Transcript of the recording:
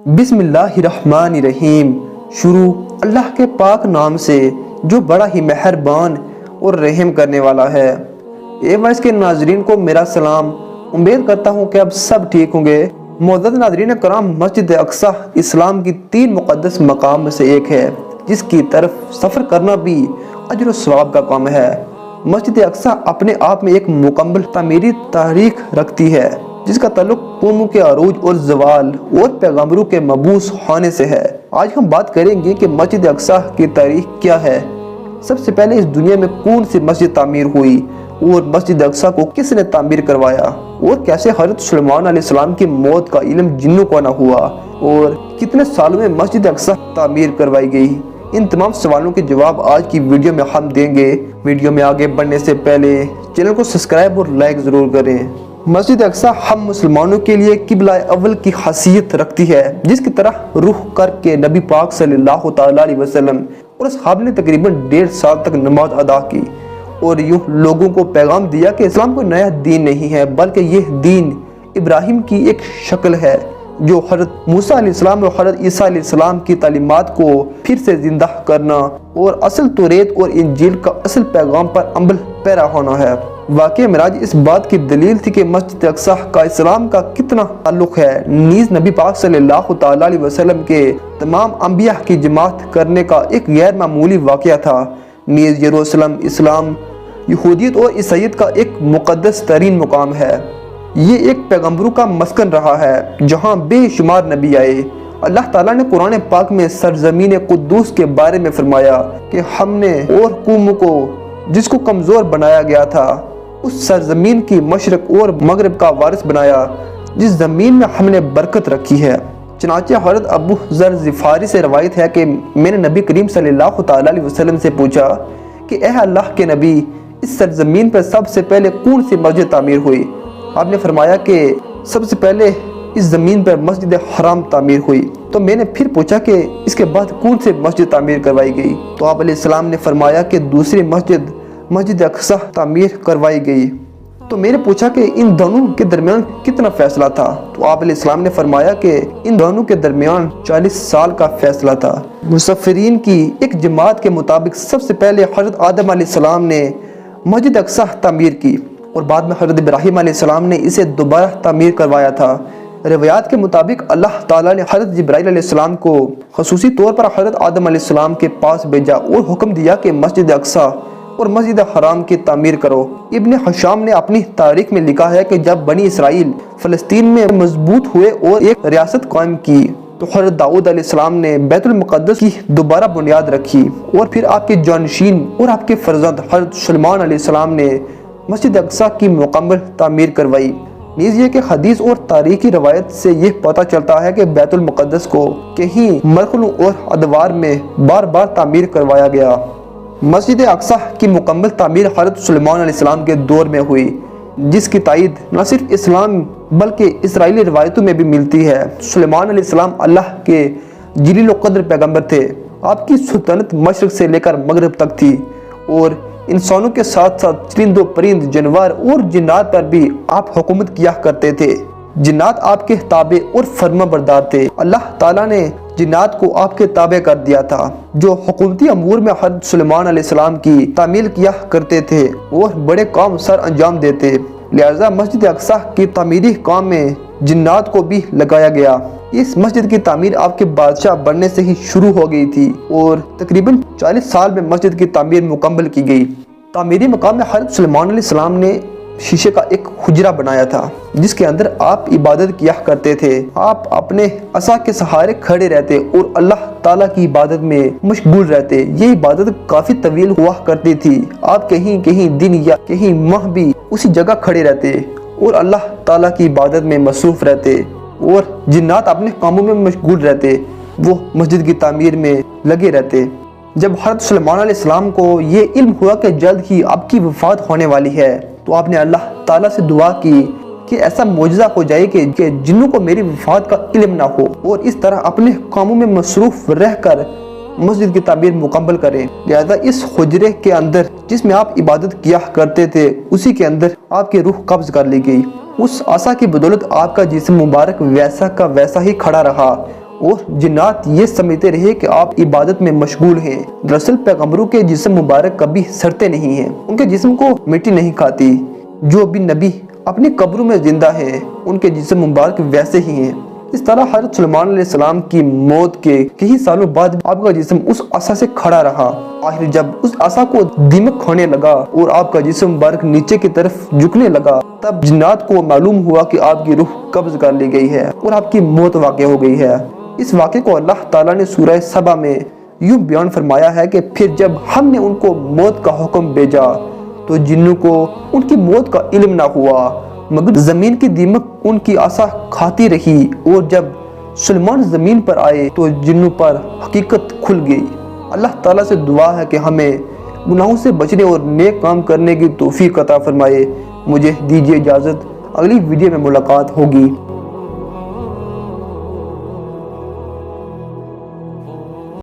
بسم اللہ الرحمن الرحیم۔ شروع اللہ کے پاک نام سے جو بڑا ہی مہربان اور رحم کرنے والا ہے۔ اے وائس کے ناظرین کو میرا سلام۔ امید کرتا ہوں کہ اب سب ٹھیک ہوں گے۔ معزز ناظرین کرام، مسجد اقصی اسلام کی 3 مقدس مقام میں سے ایک ہے جس کی طرف سفر کرنا بھی اجر و ثواب کا کام ہے۔ مسجد اقصی اپنے آپ میں ایک مکمل تعمیری تاریخ رکھتی ہے جس کا تعلق قوموں کے عروج اور زوال اور پیغمبروں کے مبعوث ہونے سے ہے۔ آج ہم بات کریں گے کہ مسجد اقصی کی تاریخ کیا ہے، سب سے پہلے اس دنیا میں کون سی مسجد تعمیر ہوئی اور مسجد اقصی کو کس نے تعمیر کروایا، اور کیسے حضرت سلیمان علیہ السلام کی موت کا علم جنوں کو نہ ہوا، اور کتنے سالوں میں مسجد اقصی تعمیر کروائی گئی۔ ان تمام سوالوں کے جواب آج کی ویڈیو میں ہم دیں گے۔ ویڈیو میں آگے بڑھنے سے پہلے چینل کو سبسکرائب اور لائک ضرور کریں۔ مسجد اقصی ہم مسلمانوں کے لیے قبلہ اول کی حیثیت رکھتی ہے، جس کی طرح رخ کر کے نبی پاک صلی اللہ تعالیٰ علیہ وسلم اور اصحاب نے تقریباً 1.5 سال تک نماز ادا کی اور یوں لوگوں کو پیغام دیا کہ اسلام کوئی نیا دین نہیں ہے بلکہ یہ دین ابراہیم کی ایک شکل ہے جو حضرت موسیٰ علیہ السلام اور حضرت عیسیٰ علیہ السلام کی تعلیمات کو پھر سے زندہ کرنا اور اصل توریت اور انجیل کا اصل پیغام پر عمل پیرا ہونا ہے۔ واقعہ معراج اس بات کی دلیل تھی کہ مسجد اقصی کا اسلام کا کتنا تعلق ہے۔ نیز نبی پاک صلی اللہ تعالیٰ علیہ وسلم کے تمام انبیاء کی جماعت کرنے کا ایک غیر معمولی واقعہ تھا۔ نیز یروشلم اسلام، یہودیت اور عیسائیت کا ایک مقدس ترین مقام ہے۔ یہ ایک پیغمبروں کا مسکن رہا ہے جہاں بے شمار نبی آئے۔ اللہ تعالیٰ نے قرآن پاک میں سرزمین قدوس کے بارے میں فرمایا کہ ہم نے اور قوموں کو جس کو کمزور بنایا گیا تھا اس سرزمین کی مشرق اور مغرب کا وارث بنایا جس زمین میں ہم نے برکت رکھی ہے۔ چنانچہ حضرت ابو ذر غفاری سے روایت ہے کہ میں نے نبی کریم صلی اللہ تعالیٰ علیہ وسلم سے پوچھا کہ اے اللہ کے نبی، اس سرزمین پر سب سے پہلے کون سی مسجد تعمیر ہوئی؟ آپ نے فرمایا کہ سب سے پہلے اس زمین پر مسجد حرام تعمیر ہوئی۔ تو میں نے پھر پوچھا کہ اس کے بعد کون سی مسجد تعمیر کروائی گئی؟ تو آپ علیہ السلام نے فرمایا کہ دوسری مسجد اقصی تعمیر کروائی گئی۔ تو میں نے پوچھا کہ ان دونوں کے درمیان کتنا فاصلہ تھا؟ تو آپ علیہ السلام نے فرمایا کہ ان دونوں کے درمیان 40 سال کا فاصلہ تھا۔ مسفرین کی ایک جماعت کے مطابق سب سے پہلے حضرت آدم علیہ السلام نے مسجد اقصی تعمیر کی اور بعد میں حضرت ابراہیم علیہ السلام نے اسے دوبارہ تعمیر کروایا تھا۔ روایات کے مطابق اللہ تعالیٰ نے حضرت جبرائیل علیہ السلام کو خصوصی طور پر حضرت آدم علیہ السلام کے پاس بھیجا اور حکم دیا کہ مسجد اقصی اور مسجد حرام کی تعمیر کرو۔ ابن حشام نے اپنی تاریخ میں لکھا ہے کہ جب بنی اسرائیل فلسطین میں مضبوط ہوئے اور ایک ریاست قائم کی تو حضرت داؤد علیہ السلام نے بیت المقدس کی دوبارہ بنیاد رکھی اور پھر آپ کے جانشین اور آپ کے فرزند حضرت سلیمان علیہ السلام نے مسجد اقصی کی مکمل تعمیر کروائی۔ نیز یہ کہ حدیث اور تاریخی روایت سے یہ پتہ چلتا ہے کہ بیت المقدس کو کہیں مرحلوں اور ادوار میں بار بار تعمیر کروایا گیا۔ مسجد اقصی کی مکمل تعمیر حضرت سلیمان علیہ السلام کے دور میں ہوئی، جس کی تائید نہ صرف اسلام بلکہ اسرائیلی روایتوں میں بھی ملتی ہے۔ سلیمان علیہ السلام اللہ کے جلیل و قدر پیغمبر تھے۔ آپ کی سلطنت مشرق سے لے کر مغرب تک تھی اور انسانوں کے ساتھ ساتھ چرند و پرند جانور اور جنات پر بھی آپ حکومت کیا کرتے تھے۔ جنات آپ کے تابع اور فرما بردار تھے۔ اللہ تعالیٰ نے جنات کو آپ کے تابع کر دیا تھا جو حکومتی امور میں حضرت سلیمان علیہ السلام کی تعمیل کیا کرتے تھے اور بڑے کام سر انجام دیتے۔ لہذا مسجد اقصی کی تعمیری کام میں جنات کو بھی لگایا گیا۔ اس مسجد کی تعمیر آپ کے بادشاہ بننے سے ہی شروع ہو گئی تھی اور تقریباً 40 سال میں مسجد کی تعمیر مکمل کی گئی۔ تعمیری مقام میں حضرت سلیمان علیہ السلام نے شیشے کا ایک حجرہ بنایا تھا جس کے اندر آپ عبادت کیا کرتے تھے۔ آپ اپنے عصا کے سہارے کھڑے رہتے اور اللہ تعالیٰ کی عبادت میں مشغول رہتے۔ یہ عبادت کافی طویل ہوا کرتی تھی۔ آپ کہیں دن یا کہیں ماہ بھی اسی جگہ کھڑے رہتے اور اللہ تعالیٰ کی عبادت میں مصروف رہتے، اور جنات اپنے کاموں میں مشغول رہتے، وہ مسجد کی تعمیر میں لگے رہتے۔ جب حضرت سلیمان علیہ السلام کو یہ علم ہوا کہ جلد ہی آپ کی وفات ہونے والی ہے تو آپ نے اللہ تعالیٰ سے دعا کی کہ ایسا معجزہ ہو جائے کہ جنوں کو میری وفات کا علم نہ ہو اور اس طرح اپنے کاموں میں مصروف رہ کر مسجد کی تعمیر مکمل کریں۔ لہذا اس حجرے کے اندر جس میں آپ عبادت کیا کرتے تھے اسی کے اندر آپ کی روح قبض کر لی گئی۔ اس عصا کی بدولت آپ کا جسم مبارک ویسا کا ویسا ہی کھڑا رہا اور جنات یہ سمجھتے رہے کہ آپ عبادت میں مشغول ہیں۔ دراصل پیغمبروں کے جسم مبارک کبھی سڑتے نہیں ہیں، ان کے جسم کو مٹی نہیں کھاتی۔ جو بھی نبی اپنی قبروں میں زندہ ہے ان کے جسم مبارک ویسے ہی ہیں۔ اس طرح حضرت سلیمان علیہ السلام کی موت کے کئی سالوں بعد آپ کا جسم اس عصا سے کھڑا رہا۔ آخر جب اس عصا کو دیمک کھانے لگا اور آپ کا جسم مبارک نیچے کی طرف جھکنے لگا، تب جنات کو معلوم ہوا کہ آپ کی روح قبض کر لی گئی ہے اور آپ کی موت واقع ہو گئی ہے۔ اس واقعے کو اللہ تعالیٰ نے سورہ سبا میں یوں بیان فرمایا ہے کہ پھر جب ہم نے ان کو موت کا حکم بھیجا تو جنوں کو ان کی موت کا علم نہ ہوا، مگر زمین کی دیمک ان کی عصا کھاتی رہی، اور جب سلیمان زمین پر آئے تو جنوں پر حقیقت کھل گئی۔ اللہ تعالیٰ سے دعا ہے کہ ہمیں گناہوں سے بچنے اور نیک کام کرنے کی توفیق عطا فرمائے۔ مجھے دیجیے اجازت، اگلی ویڈیو میں ملاقات ہوگی۔